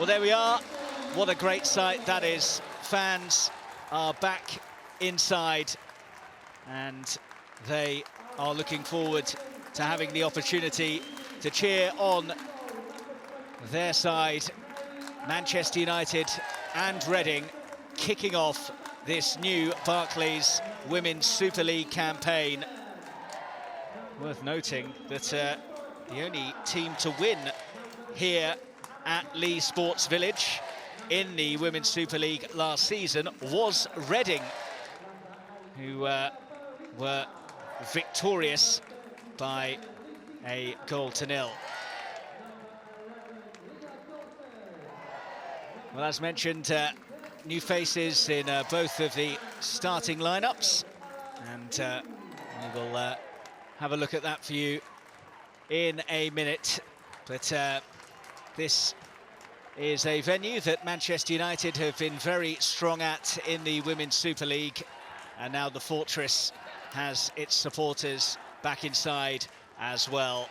Well, there we are. What a great sight that is. Fans are back inside and they are looking forward to having the opportunity to cheer on their side. Manchester United and Reading kicking off this new Barclays Women's Super League campaign. Worth noting that the only team to win here at Leigh Sports Village in the Women's Super League last season was Reading, who were victorious by a 0-0. Well, as mentioned, new faces in both of the starting lineups, and we will have a look at that for you in a minute. But this is a venue that Manchester United have been very strong at in the Women's Super League, and now the Fortress has its supporters back inside as well.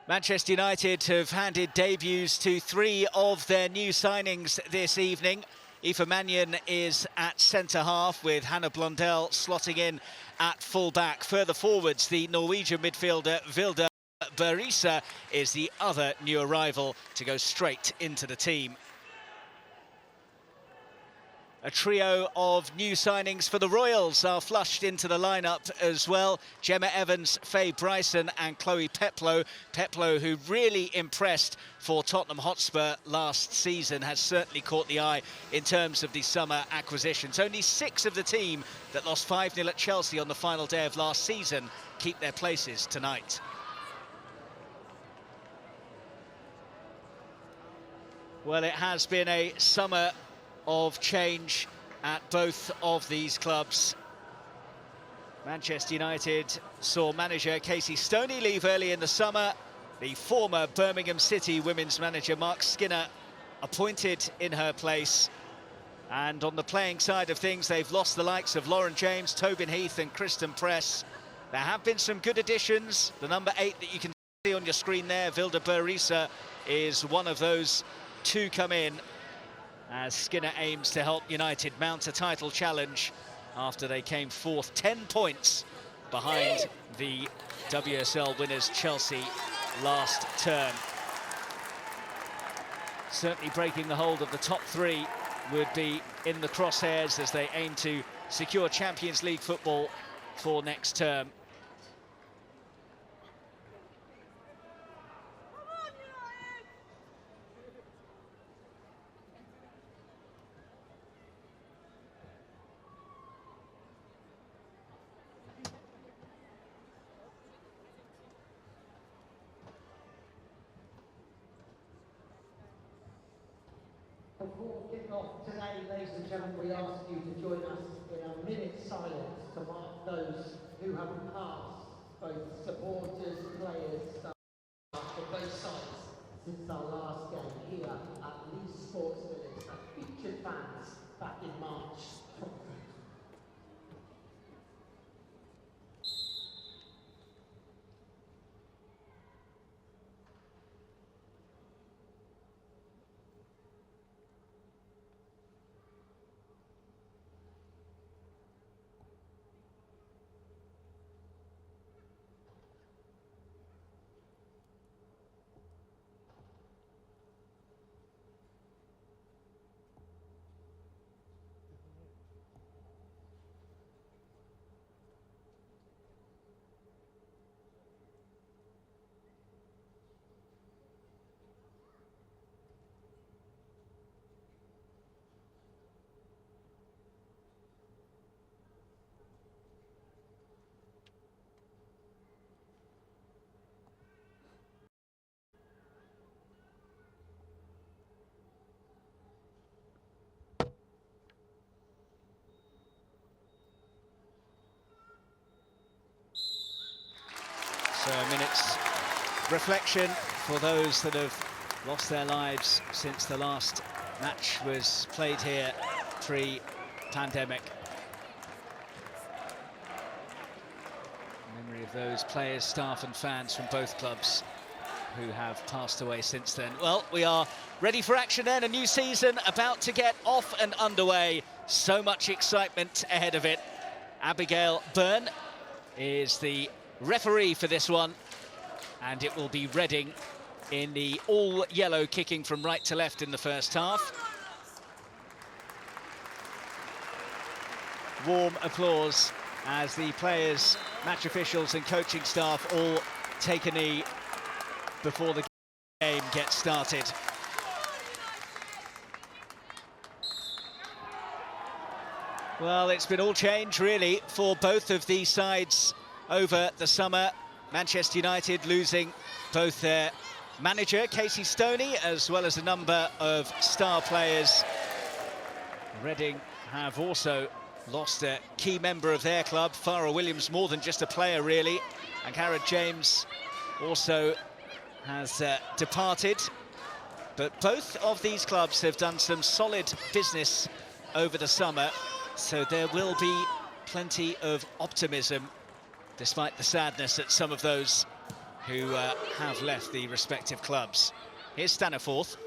Manchester United have handed debuts to 3 of their new signings this evening. Aoife Mannion is at centre-half, with Hannah Blondell slotting in at full-back. Further forwards, the Norwegian midfielder Vilde Berisa is the other new arrival to go straight into the team. A trio of new signings for the Royals are flushed into the lineup as well. Gemma Evans, Faye Bryson and Chloe Peplow. Peplow, who really impressed for Tottenham Hotspur last season, has certainly caught the eye in terms of the summer acquisitions. Only 6 of the team that lost 5-0 at Chelsea on the final day of last season keep their places tonight. Well, it has been a summer of change at both of these clubs. Manchester United saw manager Casey Stoney leave early in the summer. The former Birmingham City women's manager Mark Skinner appointed in her place. And on the playing side of things, they've lost the likes of Lauren James, Tobin Heath and Kristen Press. There have been some good additions. The number 8 that you can see on your screen there, Vilde Berisa, is one of those 2 come in, as Skinner aims to help United mount a title challenge after they came 4th, 10 points behind the WSL winners Chelsea last term. Certainly breaking the hold of the top 3 would be in the crosshairs as they aim to secure Champions League football for next term. Before kick-off today, ladies and gentlemen, we ask you to join us in a minute's silence to mark those who have passed, both supporters, players, staff for both sides since our last game here at Leigh Sports Village that featured fans back in March. So a minute's reflection for those that have lost their lives since the last match was played here pre-pandemic. of those players, staff and fans from both clubs who have passed away since then. Well, we are ready for action then, a new season about to get off and underway. So much excitement ahead of it. Abigail Byrne is the referee for this one, and it will be Reading in the all-yellow, kicking from right to left in the first half. Warm applause as the players, match officials and coaching staff all take a knee before the game gets started. Well, it's been all change really for both of these sides over the summer. Manchester United losing both their manager, Casey Stoney, as well as a number of star players. Reading have also lost a key member of their club, Farrah Williams, more than just a player really, and Gareth James also has departed. But both of these clubs have done some solid business over the summer, so there will be plenty of optimism despite the sadness at some of those who have left the respective clubs. Here's Staniforth.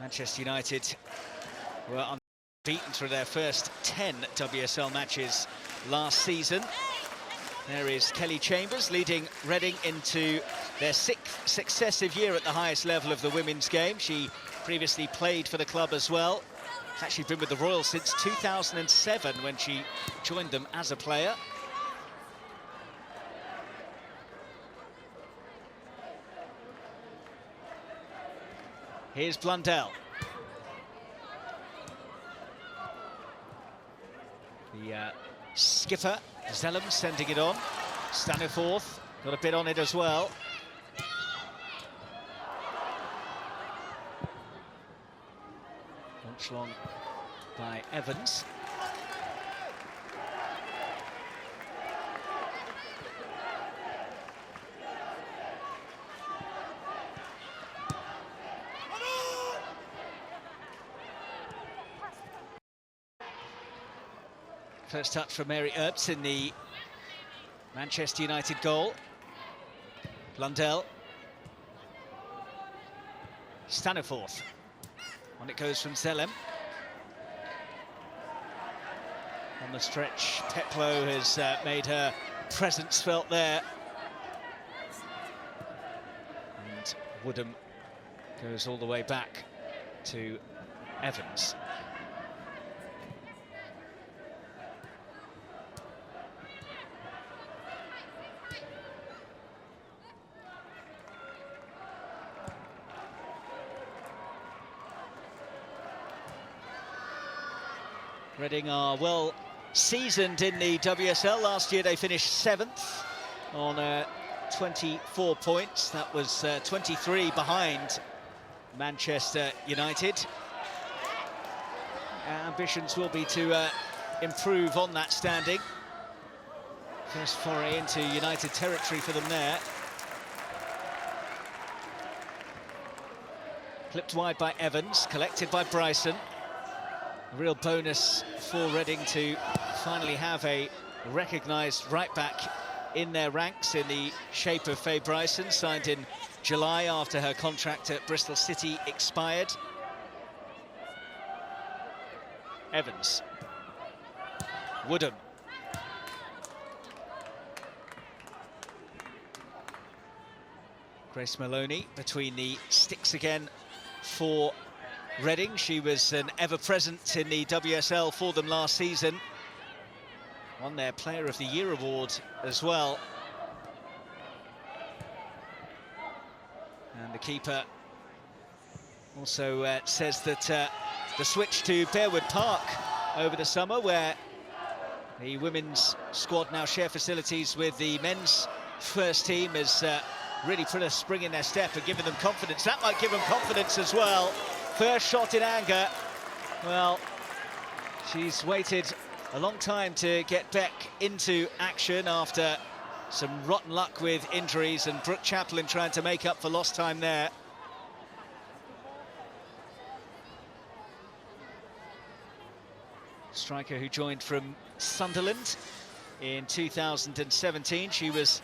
Manchester United were unbeaten through their first 10 WSL matches last season. There is Kelly Chambers leading Reading into their 6th successive year at the highest level of the women's game. She previously played for the club as well. She's actually been with the Royals since 2007 when she joined them as a player. Here's Blundell. The skipper, Zellum, sending it on. Staniforth got a bit on it as well. Launched long by Evans. First touch from Mary Earps in the Manchester United goal. Blundell. Staniforth. On it goes from Zellem. On the stretch, Peplow has made her presence felt there. And Woodham goes all the way back to Evans. Reading are well seasoned in the WSL. Last year they finished 7th on 24 points. That was 23 behind Manchester United. Our ambitions will be to improve on that standing. First foray into United territory for them there. Clipped wide by Evans, collected by Bryson. A real bonus for Reading to finally have a recognised right-back in their ranks in the shape of Faye Bryson, signed in July after her contract at Bristol City expired. Evans. Woodham. Grace Maloney between the sticks again for Reading. She was an ever-present in the WSL for them last season. Won their Player of the Year award as well. And the keeper also says that the switch to Bearwood Park over the summer, where the women's squad now share facilities with the men's first team, has really put a spring in their step and given them confidence. That might give them confidence as well. First shot in anger. Well, she's waited a long time to get back into action after some rotten luck with injuries, and Brooke Chaplin trying to make up for lost time there. striker who joined from Sunderland in 2017. She was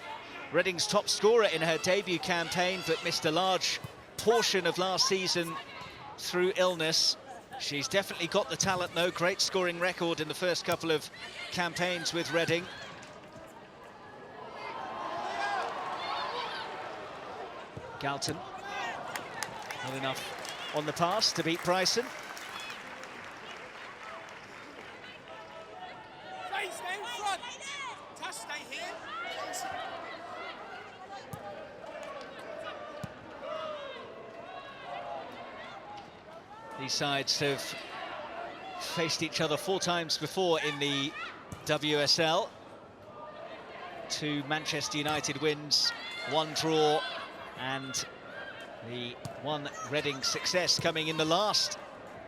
Reading's top scorer in her debut campaign, but missed a large portion of last season through illness. She's definitely got the talent, though. Great scoring record in the first couple of campaigns with Reading. Galton, not enough on the pass to beat Bryson. These sides have faced each other 4 times before in the WSL. 2 Manchester United wins, 1 draw, and the 1 Reading success coming in the last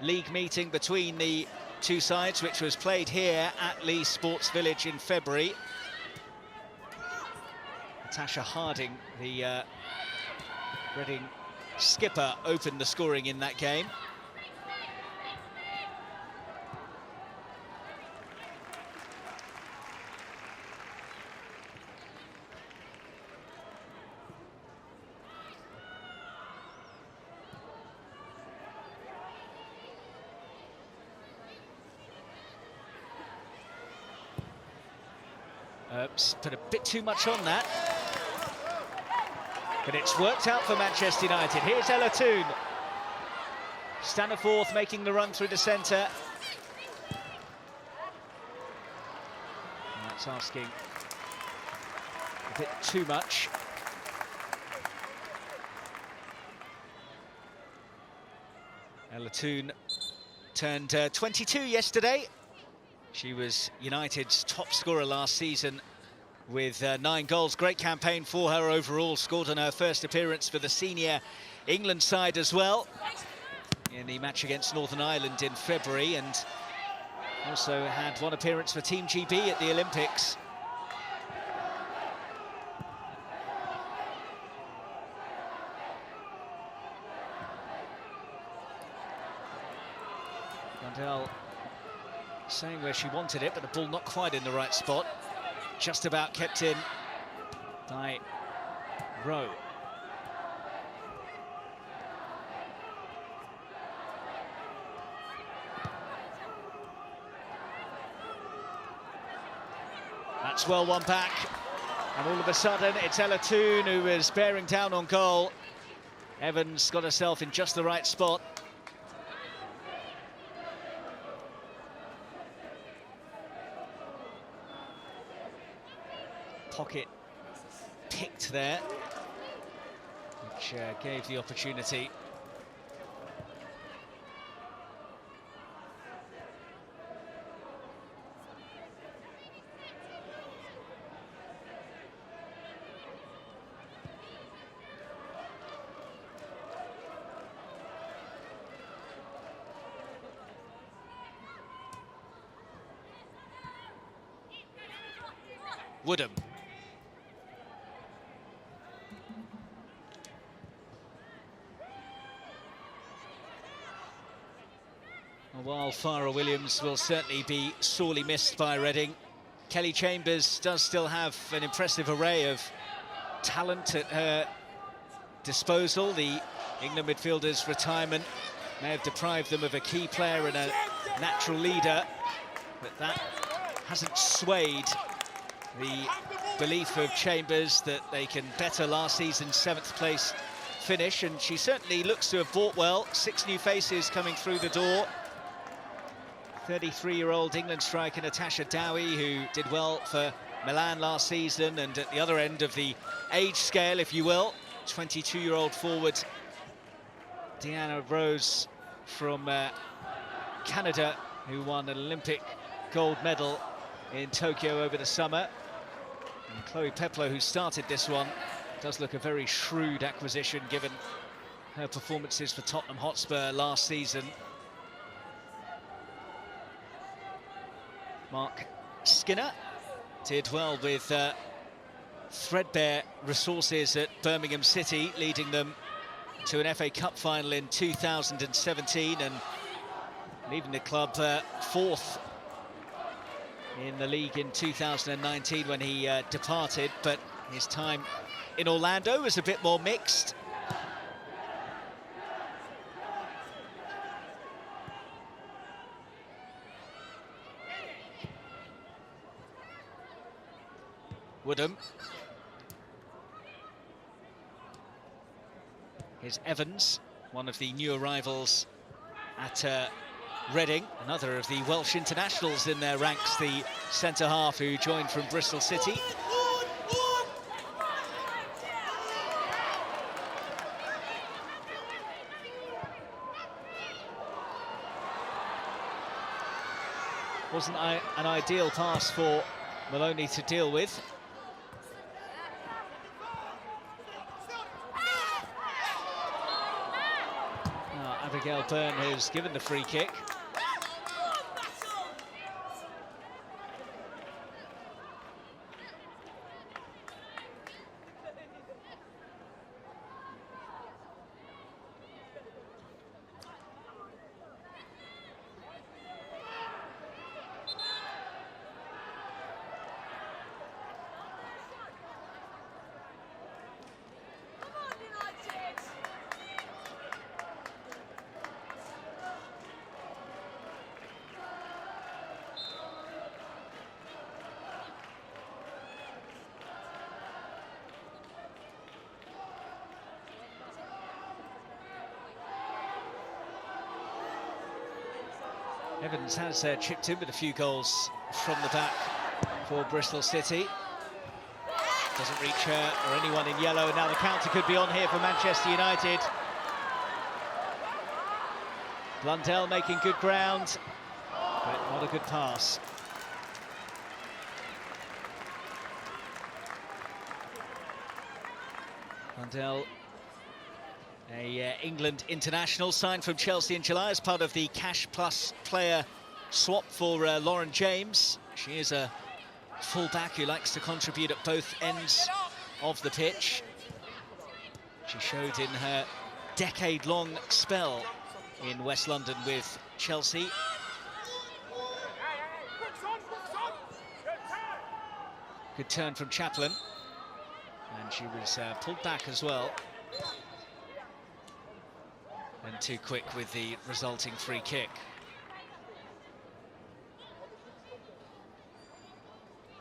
league meeting between the 2 sides, which was played here at Leigh Sports Village in February. Natasha Harding, the Reading skipper, opened the scoring in that game. Put a bit too much on that. But it's worked out for Manchester United. Here's Ella Toon. Staniforth making the run through the centre. That's asking a bit too much. Ella Toon turned 22 yesterday. She was United's top scorer last season with 9 goals. Great campaign for her overall. Scored on her first appearance for the senior England side as well in the match against Northern Ireland in February, and also had 1 appearance for Team GB at the Olympics. Rundell saying where she wanted it, but the ball not quite in the right spot. Just about kept in by Rowe. That's well won back, and all of a sudden it's Ella Toon who is bearing down on goal. Evans got herself in just the right spot. Pocket picked there, which gave the opportunity. Woodham. While Farah Williams will certainly be sorely missed by Reading, Kelly Chambers does still have an impressive array of talent at her disposal. The England midfielders' retirement may have deprived them of a key player and a natural leader, but that hasn't swayed the belief of Chambers that they can better last season's 7th place finish, and she certainly looks to have bought well. 6 new faces coming through the door. 33-year-old England striker Natasha Dowie, who did well for Milan last season, and at the other end of the age scale, if you will, 22-year-old forward Deanna Rose from Canada, who won an Olympic gold medal in Tokyo over the summer. And Chloe Peplow, who started this one, does look a very shrewd acquisition given her performances for Tottenham Hotspur last season. Mark Skinner did well with threadbare resources at Birmingham City, leading them to an FA Cup final in 2017 and leaving the club 4th in the league in 2019 when he departed, but his time in Orlando was a bit more mixed. Woodham. Here's Evans, one of the new arrivals at Reading, another of the Welsh internationals in their ranks, the centre-half who joined from Bristol City. Wasn't an ideal pass for Maloney to deal with. Abigail Byrne has given the free kick. Evans has chipped in with a few goals from the back for Bristol City. Doesn't reach her or anyone in yellow, and now the counter could be on here for Manchester United. Blundell making good ground, but not a good pass. Blundell, a England international, signed from Chelsea in July as part of the Cash Plus player swap for Lauren James. She is a full-back who likes to contribute at both ends of the pitch. She showed in her decade-long spell in West London with Chelsea. Good turn from Chaplin, and she was pulled back as well. And too quick with the resulting free kick.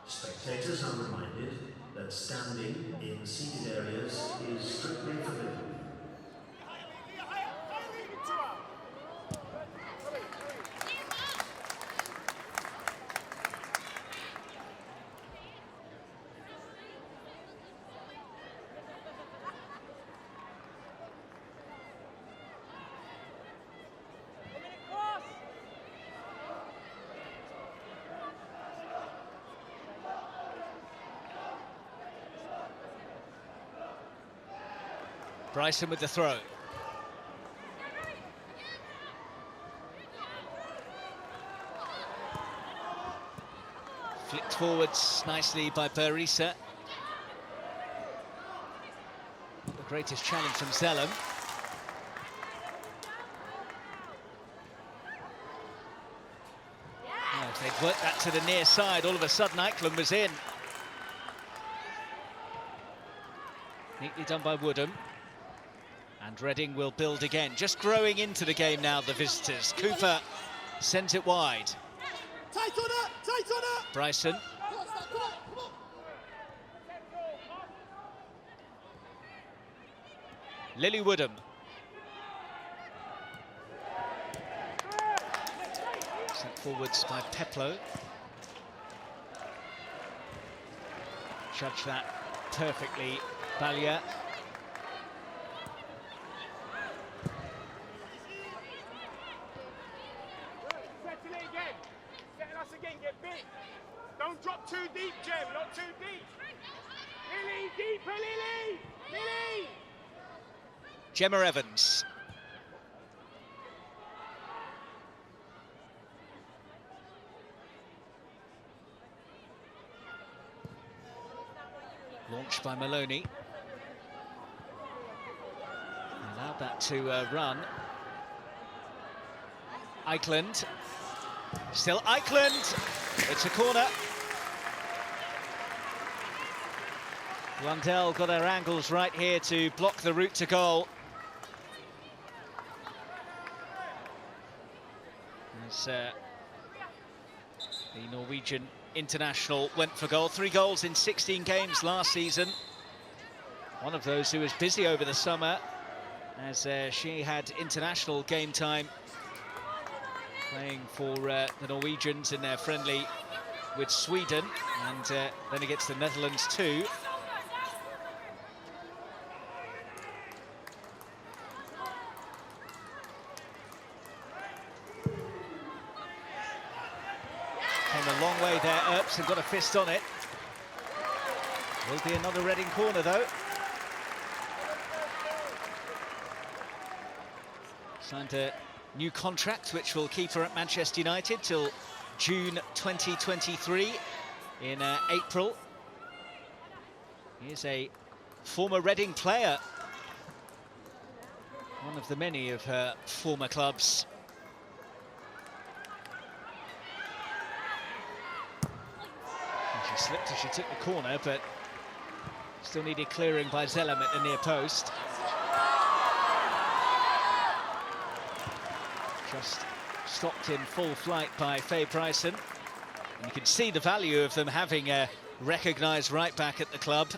Spectators are reminded that standing in seated areas is strictly forbidden. Bryson with the throw. Flicked forwards nicely by Barisa. The greatest challenge from Zellum. Oh, if they'd worked that to the near side, all of a sudden Eichlin was in. Neatly done by Woodham. And Reading will build again, just growing into the game now, the visitors. Cooper sends it wide. Tight on it! Tight on it! Bryson. Lily Woodham. Sent forwards by Peplow. Judged that perfectly, Ballier. Don't drop too deep, Jem, not too deep. Lily, deeper, Lily! Lily! Gemma Evans. Launched by Maloney. Allowed that to run. Eichlin. Still Eichlin. It's a corner. Blundell got her angles right here to block the route to goal. As the Norwegian international went for goal. 3 goals in 16 games last season. One of those who was busy over the summer, as she had international game time playing for the Norwegians in their friendly with Sweden, and then against the Netherlands too. Came a long way there, Earps, and got a fist on it. Will be another Reading corner though. Signed a new contract which will keep her at Manchester United till June 2023 in April. Here's a former Reading player, one of the many of her former clubs. And she slipped as she took the corner, but still needed clearing by Zellem at the near post. Just stopped in full flight by Faye Bryson. And you can see the value of them having a recognised right-back at the club.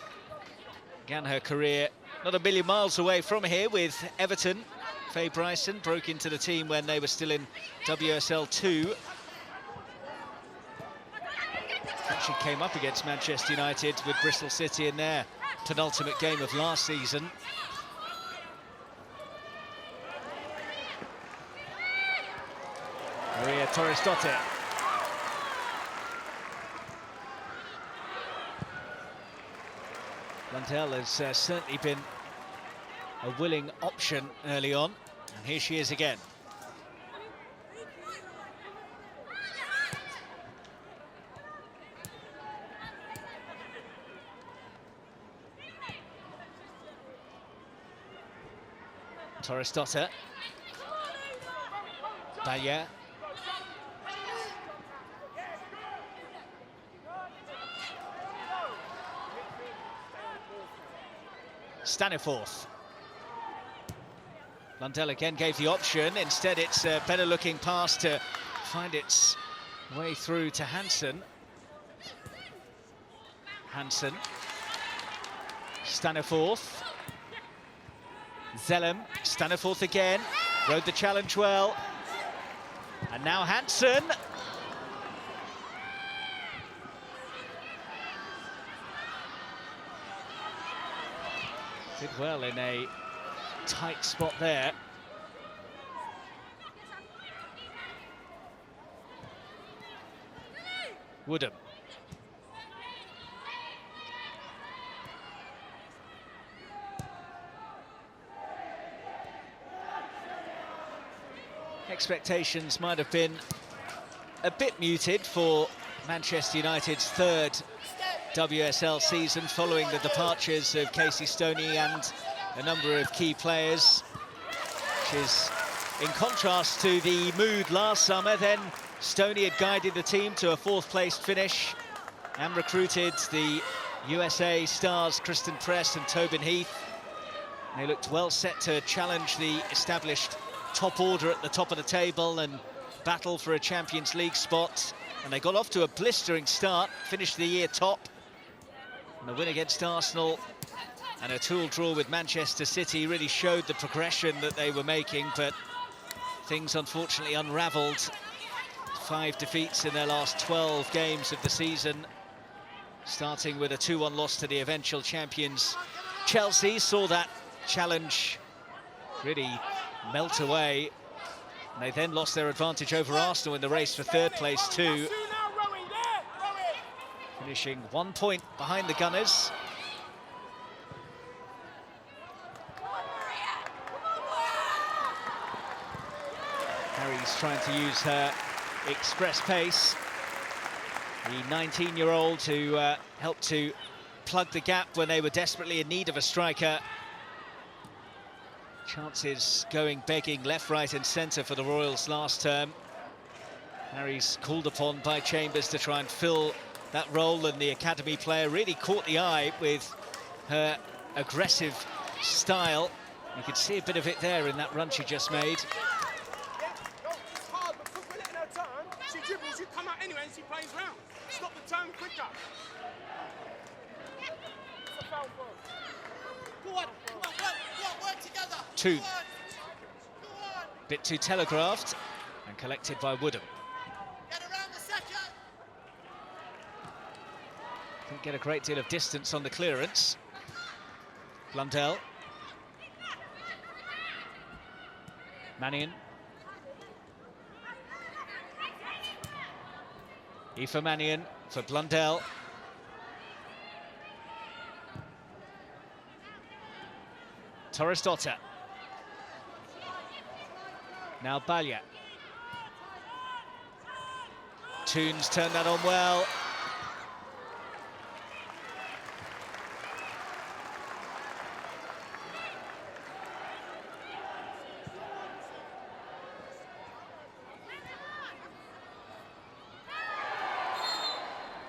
Began her career not a million miles away from here with Everton. Faye Bryson broke into the team when they were still in WSL 2. Actually came up against Manchester United with Bristol City in their penultimate game of last season. Maria Torres-Dotter. Blundell has certainly been a willing option early on, and here she is again. Torres-Dotter. Bayer. Staniforth. Blundell again gave the option. Instead, it's a better looking pass to find its way through to Hansen. Hansen. Staniforth. Zellem. Staniforth again. Rode the challenge well. And now Hansen. Did well in a tight spot there. Woodham. Expectations might have been a bit muted for Manchester United's 3rd WSL season following the departures of Casey Stoney and a number of key players, which is in contrast to the mood last summer. Then Stoney had guided the team to a 4th placed finish and recruited the USA stars Kristen Press and Tobin Heath. They looked well set to challenge the established top order at the top of the table and battle for a Champions League spot. And they got off to a blistering start, finished the year top. And the win against Arsenal and a 2-2 draw with Manchester City really showed the progression that they were making, but things unfortunately unravelled. 5 defeats in their last 12 games of the season, starting with a 2-1 loss to the eventual champions Chelsea. Saw that challenge really melt away. And they then lost their advantage over Arsenal in the race for 3rd place too. Finishing 1 point behind the Gunners. Harry's trying to use her express pace. The 19-year-old who helped to plug the gap when they were desperately in need of a striker. Chances going begging left, right and centre for the Royals last term. Harry's called upon by Chambers to try and fill that role, and the academy player really caught the eye with her aggressive style. You could see a bit of it there in that run she just made. Yeah, no, it's hard, but because we're letting her turn, she dribbles, you come out anyway and she plays round. Stop the turn quicker. It's a foul for us. Go on, work together. Two. Bit too telegraphed and collected by Woodham. Get around the second. Didn't get a great deal of distance on the clearance. Blundell. Mannion. Aoife Mannion for Blundell. Torres-Dotter. Now Balya. Toons turned that on well.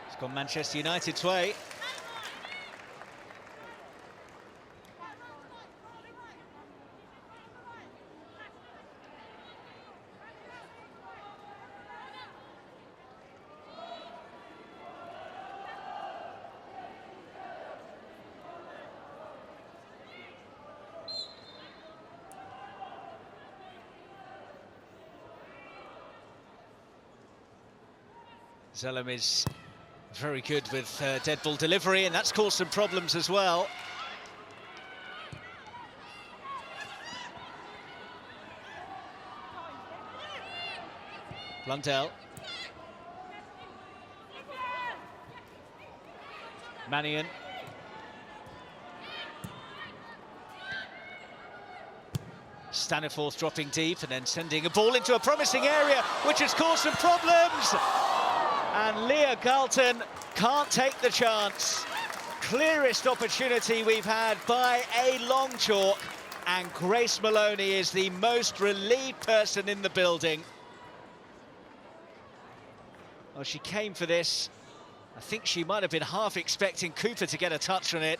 It's gone Manchester United's way. Zellum is very good with dead ball delivery, and that's caused some problems as well. Blundell. Mannion. Staniforth dropping deep and then sending a ball into a promising area, which has caused some problems. And Leah Galton can't take the chance. Clearest opportunity we've had by a long chalk, and Grace Maloney is the most relieved person in the building. Well, she came for this. I think she might have been half expecting Cooper to get a touch on it.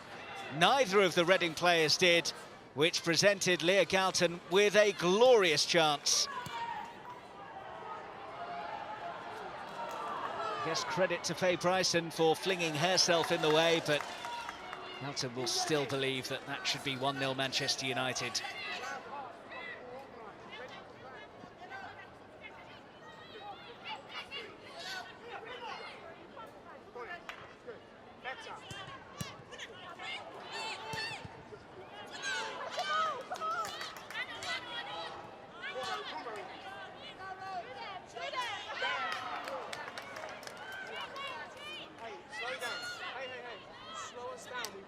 Neither of the Reading players did, which presented Leah Galton with a glorious chance. I guess credit to Faye Bryson for flinging herself in the way, but Galton will still believe that that should be 1-0 Manchester United.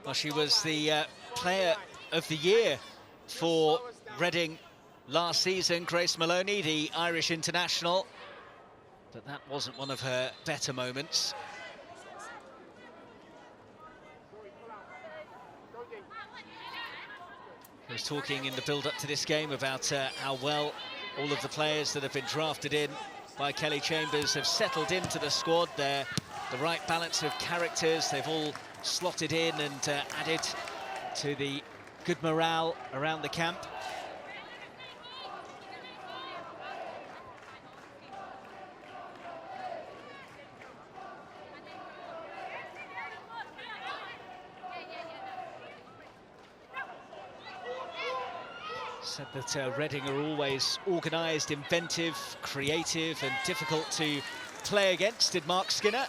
Well, she was the player of the year for Reading last season, Grace Maloney, the Irish international, but that wasn't one of her better moments. I was talking in the build-up to this game about how well all of the players that have been drafted in by Kelly Chambers have settled into the squad. They're the right balance of characters. They've all slotted in and added to the good morale around the camp. Said that Reading are always organised, inventive, creative and difficult to play against, did Mark Skinner.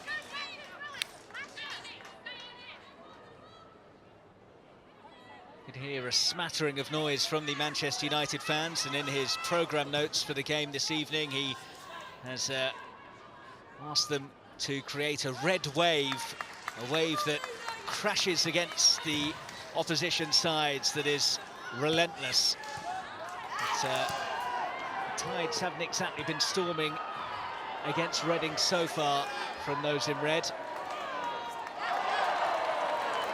You can hear a smattering of noise from the Manchester United fans, and in his programme notes for the game this evening he has asked them to create a red wave, a wave that crashes against the opposition sides, that is relentless. But, the Tides haven't exactly been storming against Reading so far from those in red.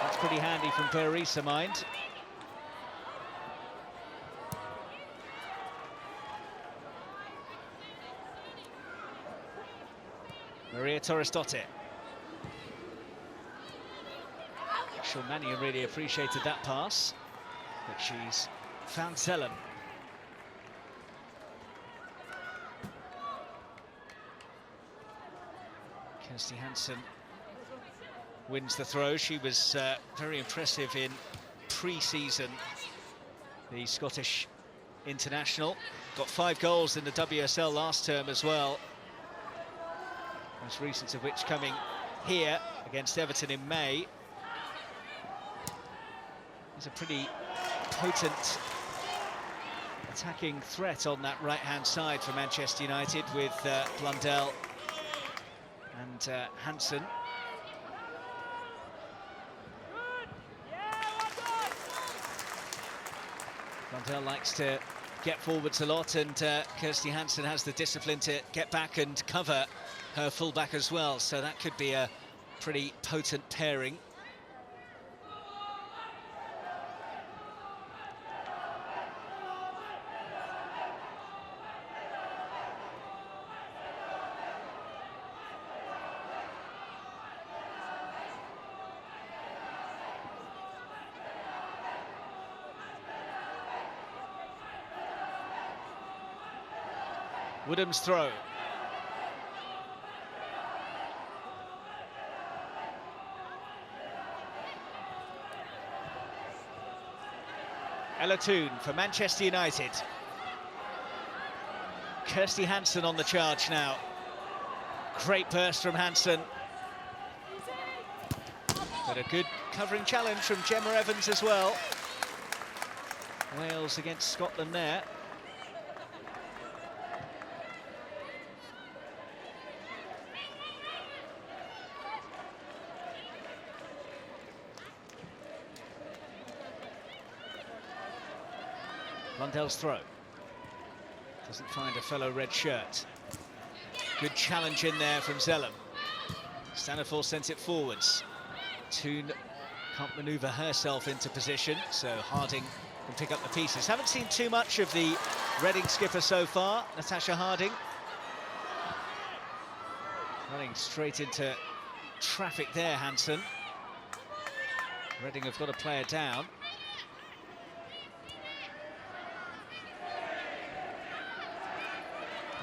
That's pretty handy from Burisa, mind. Maria Torres-Dotte. Sure, Mannion really appreciated that pass, but she's found Zellum. Kirsty Hansen wins the throw. She was very impressive in pre-season, the Scottish international. Got 5 goals in the WSL last term as well. Most recent of which coming here against Everton in May. There's a pretty potent attacking threat on that right-hand side for Manchester United with Blundell and Hansen. Blundell likes to get forwards a lot, and Kirsty Hansen has the discipline to get back and cover her fullback as well, so that could be a pretty potent pairing. Woodham's throw. Ella Toon for Manchester United. Kirsty Hansen on the charge now. Great burst from Hansen. But a good covering challenge from Gemma Evans as well. Wales against Scotland there. Blundell's throw. Doesn't find a fellow red shirt. Good challenge in there from Zellum. Stanifor sent it forwards. Toon can't manoeuvre herself into position, so Harding can pick up the pieces. Haven't seen too much of the Reading skipper so far, Natasha Harding. Running straight into traffic there, Hansen. Reading have got a player down.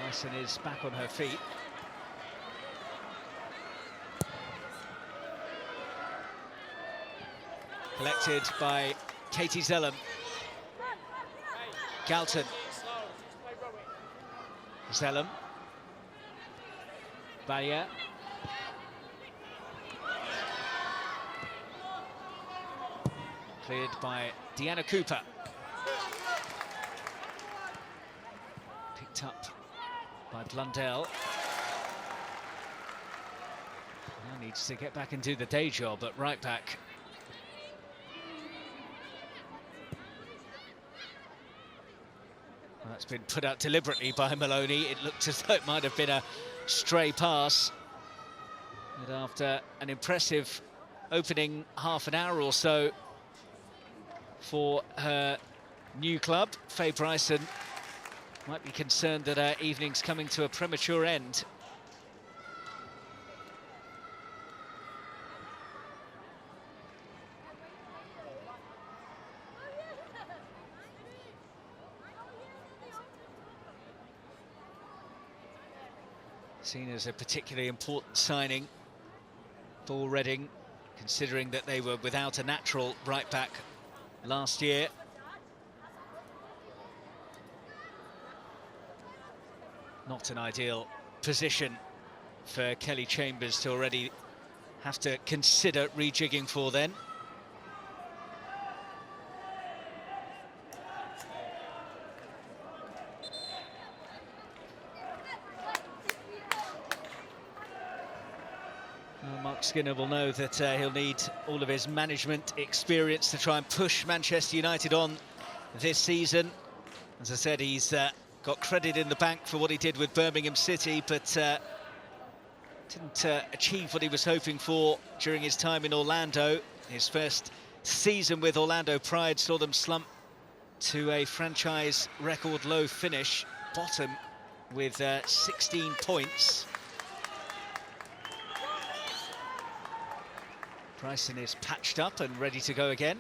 Dyson is back on her feet. Collected by Katie Zellum. Galton. Zellum. Bayer. Cleared by Deanna Cooper. Picked up by Blundell. Now needs to get back and do the day job, but right back. Well, that's been put out deliberately by Maloney. It looked as though it might have been a stray pass. But after an impressive opening half an hour or so for her new club, Faye Bryson might be concerned that her evening's coming to a premature end. Seen as a particularly important signing for Reading, considering that they were without a natural right-back last year. Not an ideal position for Kelly Chambers to already have to consider rejigging for then. Well, Mark Skinner will know that he'll need all of his management experience to try and push Manchester United on this season. As I said, he's got credit in the bank for what he did with Birmingham City, but didn't achieve what he was hoping for during his time in Orlando. His first season with Orlando Pride saw them slump to a franchise record low finish, bottom with 16 points. Bryson is patched up and ready to go again.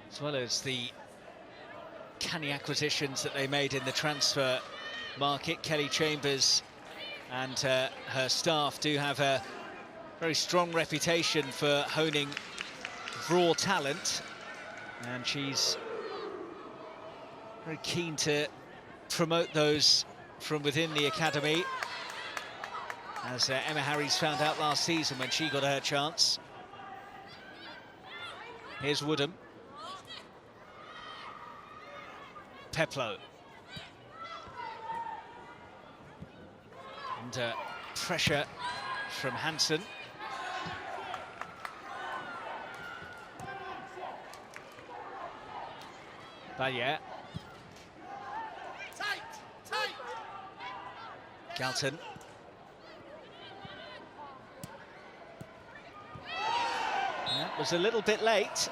As well as the canny acquisitions that they made in the transfer market, Kelly Chambers and her staff do have a very strong reputation for honing raw talent, and she's very keen to promote those from within the academy, as Emma Harries found out last season when she got her chance. Here's Woodham. Peplow. Under pressure from Hansen. Ballier. Galton. That was a little bit late.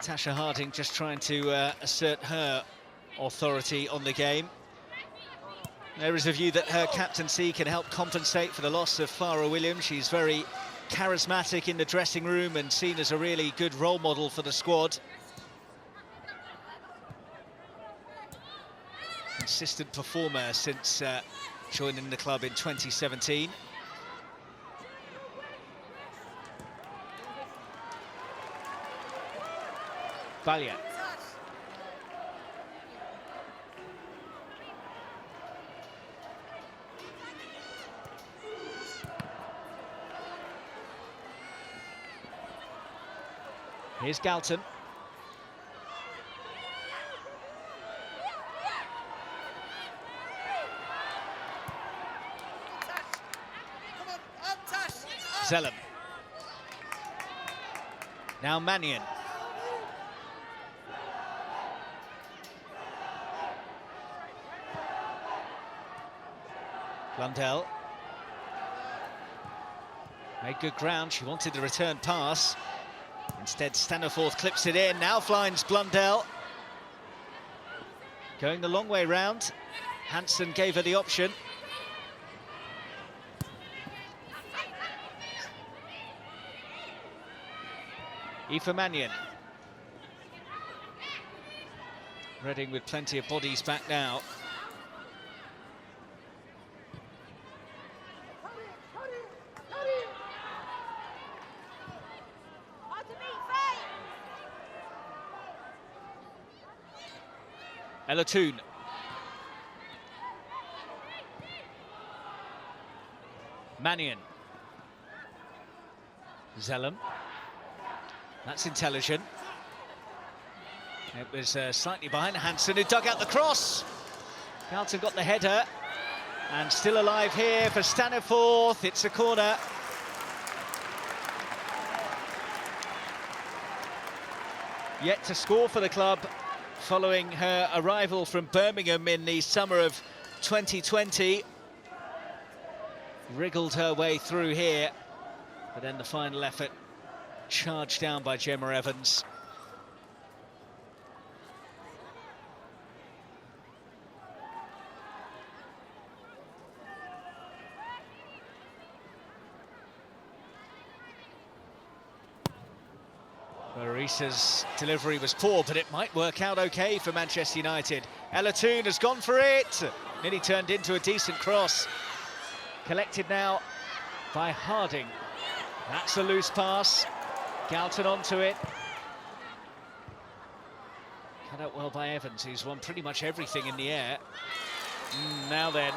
Tasha Harding just trying to assert her authority on the game. There is a view that her captaincy can help compensate for the loss of Farah Williams. She's very charismatic in the dressing room and seen as a really good role model for the squad. Consistent performer since joining the club in 2017. Ballier. Here's Galton. Zellum. Now Mannion. Blundell. Made good ground, she wanted the return pass. Instead, Staniforth clips it in, now finds Blundell. Going the long way round. Hansen gave her the option. Aoife Mannion. Reading with plenty of bodies back now. Elatoon. Mannion. Zellum. That's intelligent. It was slightly behind Hansen, who dug out the cross. Galton got the header. And still alive here for Staniforth. It's a corner. Yet to score for the club following her arrival from Birmingham in the summer of 2020. Wriggled her way through here, but then the final effort charged down by Gemma Evans. Maurice's delivery was poor, but it might work out okay for Manchester United. Elatoon has gone for it. Nearly turned into a decent cross. Collected now by Harding. That's a loose pass. Galton onto it. Cut out well by Evans, who's won pretty much everything in the air. Now then,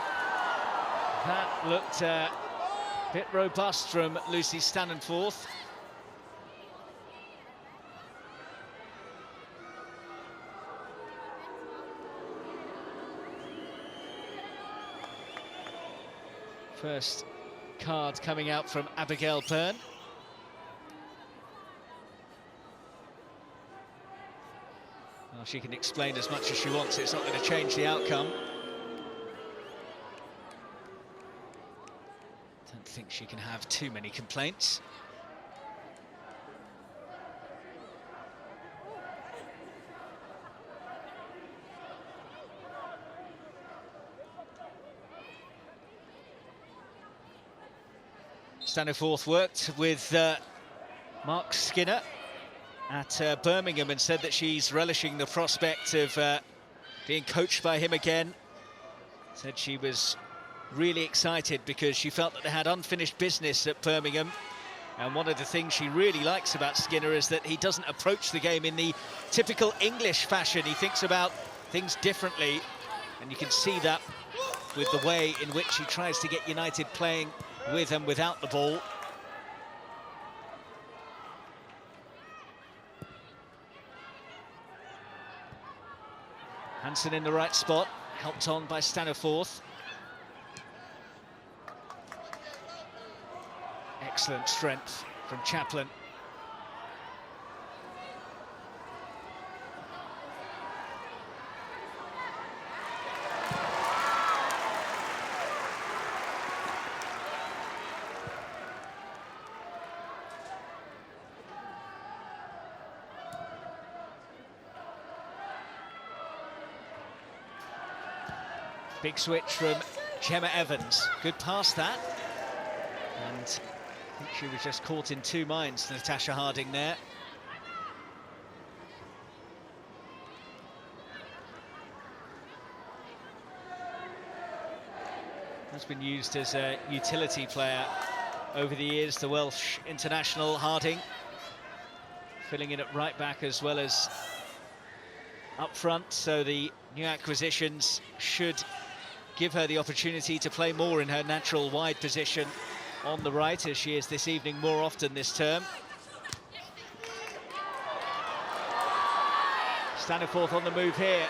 that looked a bit robust from Lucy Staniforth. First card coming out from Abigail Byrne. Well, she can explain as much as she wants, it's not going to change the outcome. think she can have too many complaints. Staniforth worked with Mark Skinner at Birmingham and said that she's relishing the prospect of being coached by him again. Said she was really excited because she felt that they had unfinished business at Birmingham. And one of the things she really likes about Skinner is that he doesn't approach the game in the typical English fashion. He thinks about things differently, and you can see that with the way in which he tries to get United playing with and without the ball. Hansen in the right spot, helped on by Staniforth. Excellent strength from Chaplin. Big switch from Gemma Evans. Good pass that. And I think she was just caught in two minds, Natasha Harding there. Has been used as a utility player over the years, the Welsh international Harding. Filling in at right back as well as up front, so the new acquisitions should give her the opportunity to play more in her natural wide position on the right, as she is this evening more often this term. Staniforth on the move here.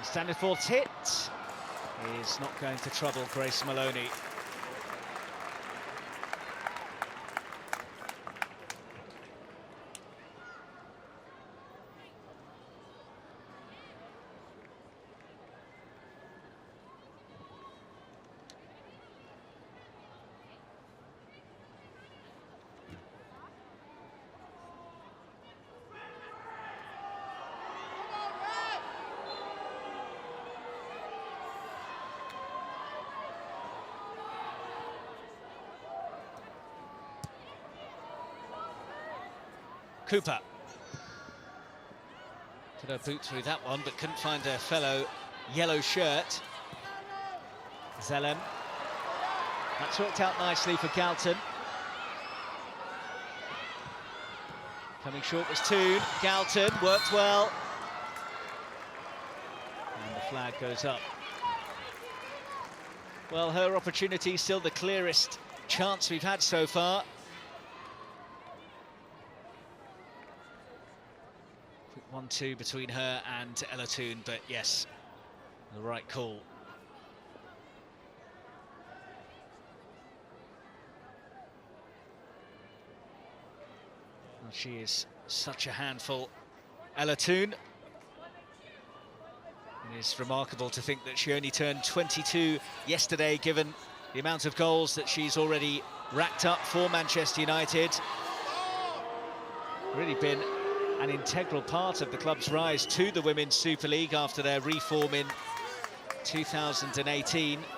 Staniforth's hit is not going to trouble Grace Maloney. Cooper. Put her boot through that one, but couldn't find her fellow yellow shirt. Zellem. That's worked out nicely for Galton. Coming short was Toon. Galton worked well. And the flag goes up. Well, her opportunity still the clearest chance we've had so far. Quick 1-2 between her and Ella Toon, but yes, the right call. Well, she is such a handful, Ella Toon. It is remarkable to think that she only turned 22 yesterday, given the amount of goals that she's already racked up for Manchester United. Really been an integral part of the club's rise to the Women's Super League after their reform in 2018. Here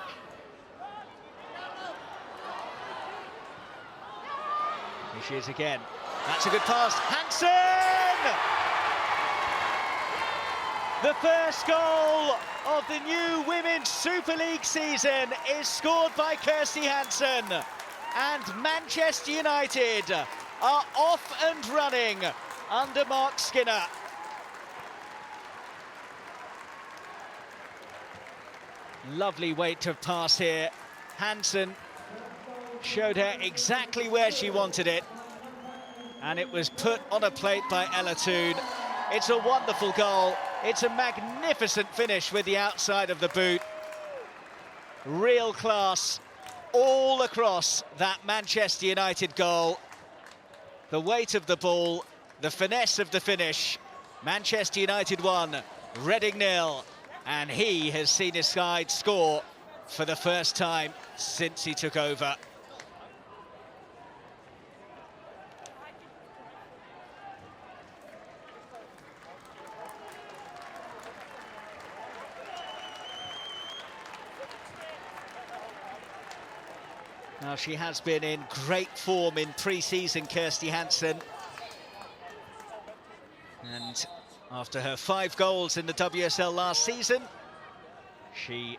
she is again. That's a good pass. Hansen! The first goal of the new Women's Super League season is scored by Kirsty Hansen. And Manchester United are off and running under Mark Skinner. Lovely weight of pass here. Hansen showed her exactly where she wanted it, and it was put on a plate by Ella Toon. It's a wonderful goal. It's a magnificent finish with the outside of the boot. Real class all across that Manchester United goal. The weight of the ball, the finesse of the finish. Manchester United 1, Reading 0, and he has seen his side score for the first time since he took over. Now, she has been in great form in pre-season, Kirsty Hansen. And after her 5 goals in the WSL last season, she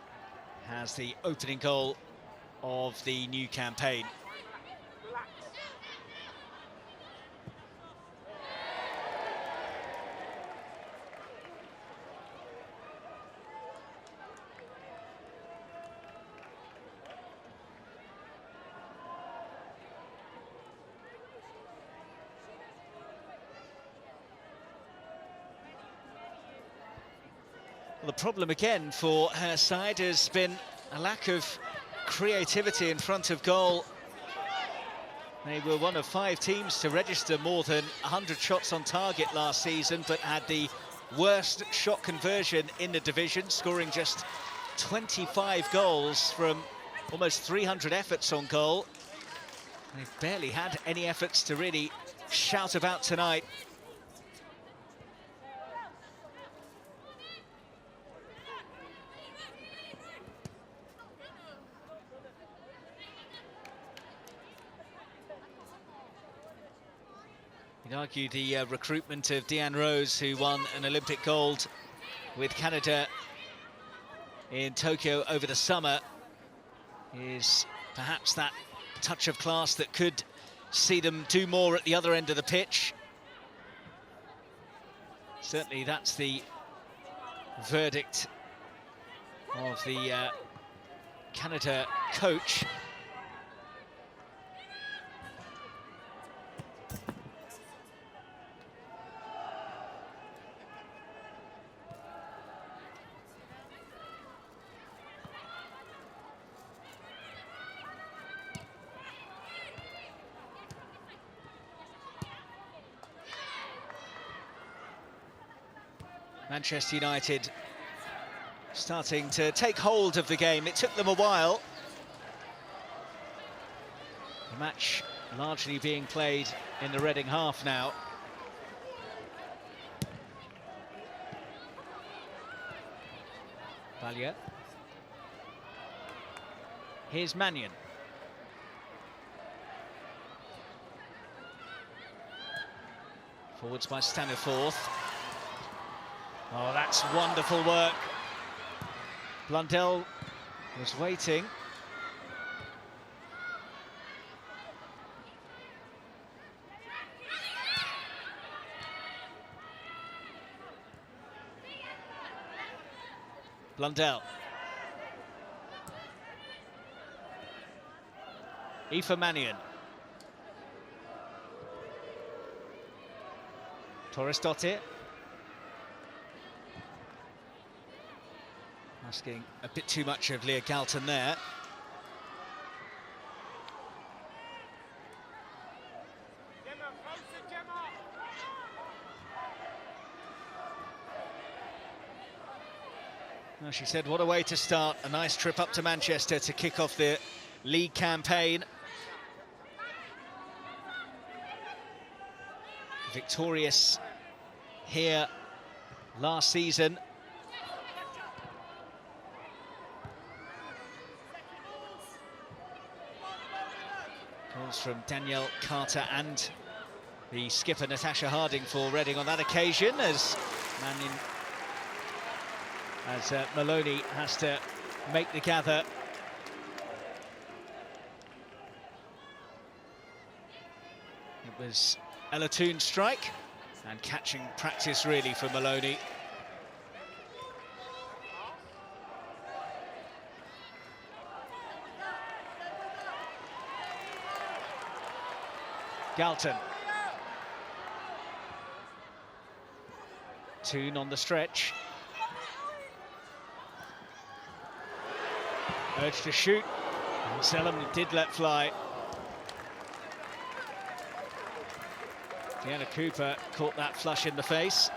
has the opening goal of the new campaign. The problem again for her side has been a lack of creativity in front of goal. They were one of 5 teams to register more than 100 shots on target last season, but had the worst shot conversion in the division, scoring just 25 goals from almost 300 efforts on goal. They've barely had any efforts to really shout about tonight. You'd argue the recruitment of Deanne Rose, who won an Olympic gold with Canada in Tokyo over the summer, is perhaps that touch of class that could see them do more at the other end of the pitch. Certainly that's the verdict of the Canada coach. Manchester United starting to take hold of the game. It took them a while. The match largely being played in the Reading half now. Valia. Here's Mannion. Forwards by Staniforth. Oh, that's wonderful work. Blundell was waiting. Blundell. Aoife Mannion. Torres-Dottir. Asking a bit too much of Leah Galton there. Well, she said, what a way to start. A nice trip up to Manchester to kick off the league campaign. Victorious here last season. Goals from Danielle Carter and the skipper Natasha Harding for Reading on that occasion, as Maloney has to make the gather. It was Ella Toon's strike and catching practice really for Maloney. Galton. Toon on the stretch. Urged to shoot, and Selim did let fly. Deanna Cooper caught that flush in the face.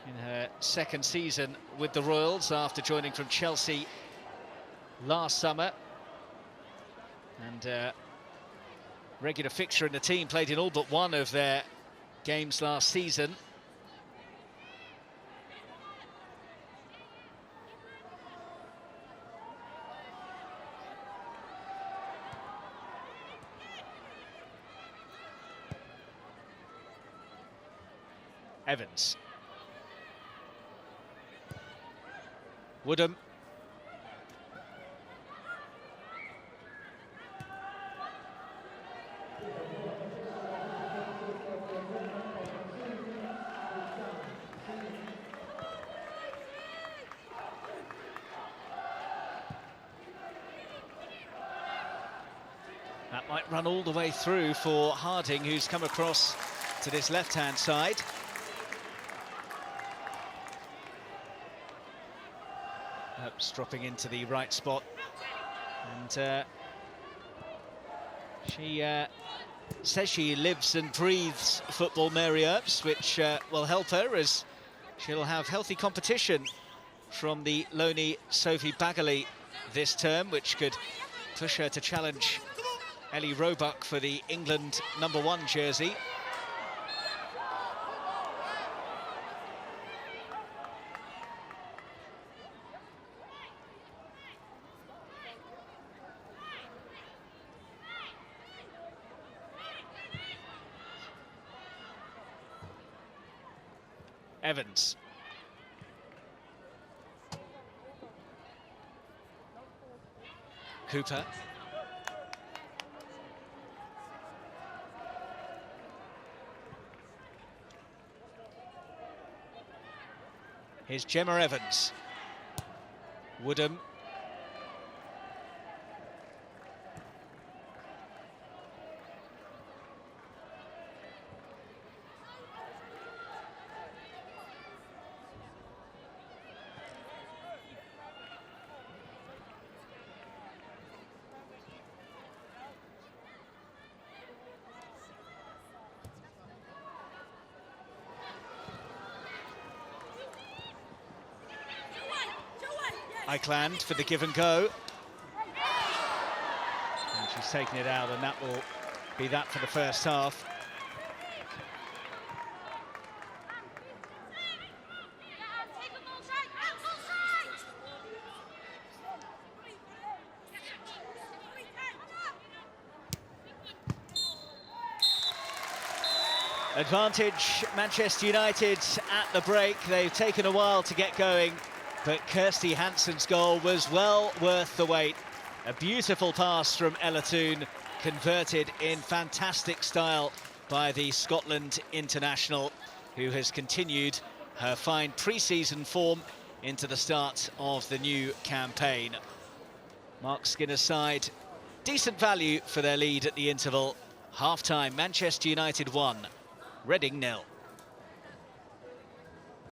In her second season with the Royals after joining from Chelsea last summer. And regular fixture in the team, played in all but one of their games last season. Evans. Woodham. That might run all the way through for Harding, who's come across to this left-hand side. Earps dropping into the right spot, and she says she lives and breathes football, Mary Earps, which will help her as she'll have healthy competition from the loney Sophie Baggerly this term, which could push her to challenge Ellie Roebuck for the England #1 jersey. Evans. Cooper. Here's Gemma Evans. Woodham. Eichland for the give and go. And she's taken it out, and that will be that for the first half. Advantage Manchester United at the break. They've taken a while to get going, but Kirsty Hansen's goal was well worth the wait. A beautiful pass from Ella Toone, converted in fantastic style by the Scotland international, who has continued her fine pre-season form into the start of the new campaign. Mark Skinner's side, decent value for their lead at the interval. Half-time, Manchester United 1, Reading 0.